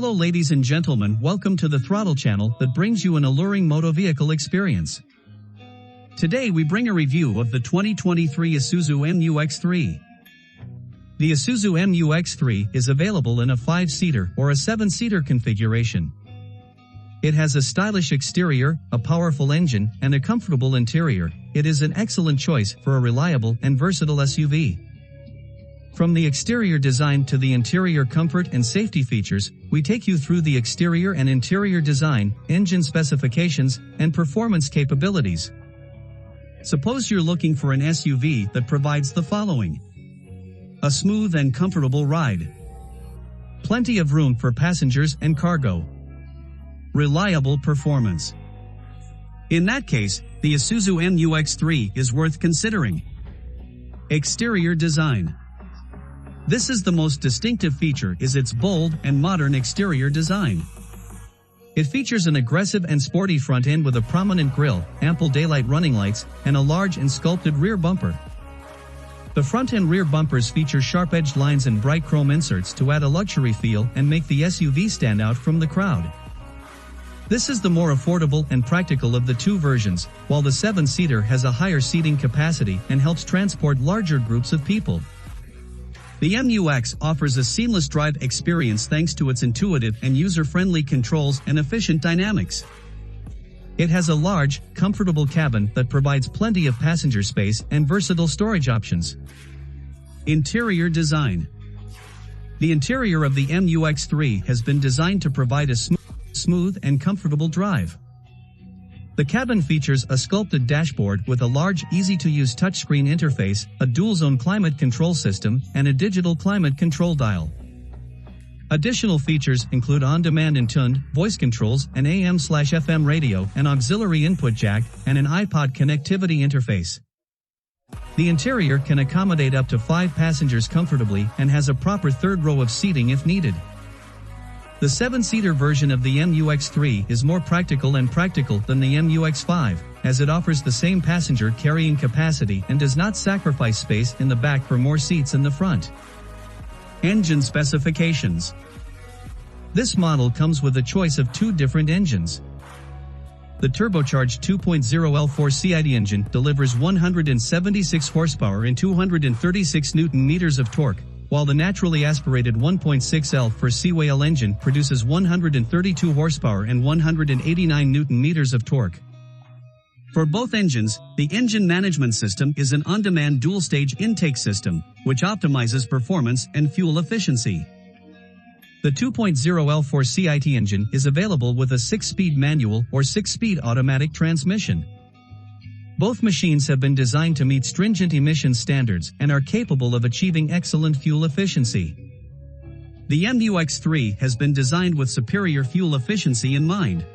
Hello ladies and gentlemen, welcome to the Throttle channel that brings you an alluring moto vehicle experience. Today we bring a review of the 2023 Isuzu MU-X3. The Isuzu MU-X3 is available in a 5-seater or a 7-seater configuration. It has a stylish exterior, a powerful engine, and a comfortable interior. It is an excellent choice for a reliable and versatile SUV. From the exterior design to the interior comfort and safety features, we take you through the exterior and interior design, engine specifications, and performance capabilities. Suppose you're looking for an SUV that provides the following: a smooth and comfortable ride, plenty of room for passengers and cargo, reliable performance. In that case, the Isuzu MU-X3 is worth considering. Exterior design. This is the most distinctive feature is its bold and modern exterior design. It features an aggressive and sporty front end with a prominent grille, ample daylight running lights, and a large and sculpted rear bumper. The front and rear bumpers feature sharp-edged lines and bright chrome inserts to add a luxury feel and make the SUV stand out from the crowd. This is the more affordable and practical of the two versions, while the 7-seater has a higher seating capacity and helps transport larger groups of people. The MU-X offers a seamless drive experience thanks to its intuitive and user-friendly controls and efficient dynamics. It has a large, comfortable cabin that provides plenty of passenger space and versatile storage options. Interior design. The interior of the MU-X3 has been designed to provide a smooth and comfortable drive. The cabin features a sculpted dashboard with a large, easy-to-use touchscreen interface, a dual-zone climate control system, and a digital climate control dial. Additional features include on-demand and tuned voice controls, an AM/FM radio, an auxiliary input jack, and an iPod connectivity interface. The interior can accommodate up to 5 passengers comfortably and has a proper third row of seating if needed. The 7-seater version of the MU-X3 is more practical than the MU-X5, as it offers the same passenger carrying capacity and does not sacrifice space in the back for more seats in the front. Engine specifications. This model comes with a choice of 2 different engines. The turbocharged 2.0 L4CID engine delivers 176 horsepower and 236 Nm of torque, while the naturally aspirated 1.6 L4CIL engine produces 132 horsepower and 189 Nm of torque. For both engines, the engine management system is an on-demand dual-stage intake system, which optimizes performance and fuel efficiency. The 2.0 L4CIT engine is available with a 6-speed manual or 6-speed automatic transmission. Both machines have been designed to meet stringent emission standards and are capable of achieving excellent fuel efficiency. The MU-X3 has been designed with superior fuel efficiency in mind.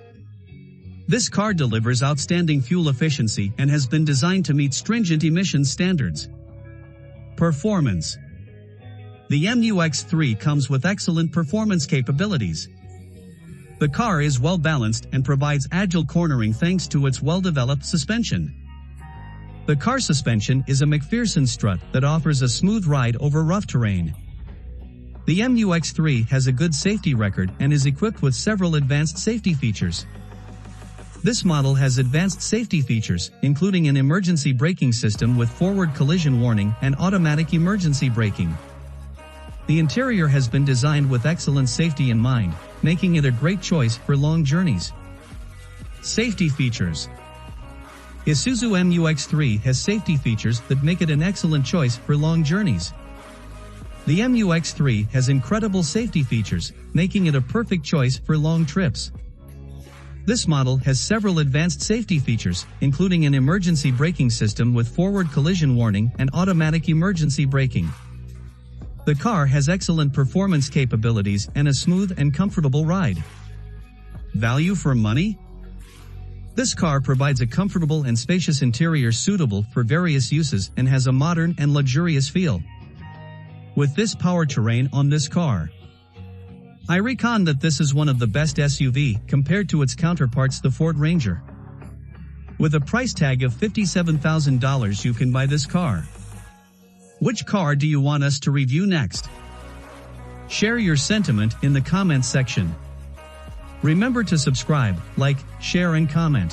This car delivers outstanding fuel efficiency and has been designed to meet stringent emission standards. Performance. The MU-X3 comes with excellent performance capabilities. The car is well balanced and provides agile cornering thanks to its well-developed suspension. The car suspension is a McPherson strut that offers a smooth ride over rough terrain. The MU-X3 has a good safety record and is equipped with several advanced safety features. This model has advanced safety features, including an emergency braking system with forward collision warning and automatic emergency braking. The interior has been designed with excellent safety in mind, making it a great choice for long journeys. Safety features. Isuzu MU-X3 has safety features that make it an excellent choice for long journeys. The MU-X3 has incredible safety features, making it a perfect choice for long trips. This model has several advanced safety features, including an emergency braking system with forward collision warning and automatic emergency braking. The car has excellent performance capabilities and a smooth and comfortable ride. Value for money? This car provides a comfortable and spacious interior suitable for various uses and has a modern and luxurious feel. With this powertrain on this car, I reckon that this is one of the best SUV compared to its counterparts, the Ford Ranger. With a price tag of $57,000 you can buy this car. Which car do you want us to review next? Share your sentiment in the comments section. Remember to subscribe, like, share and comment.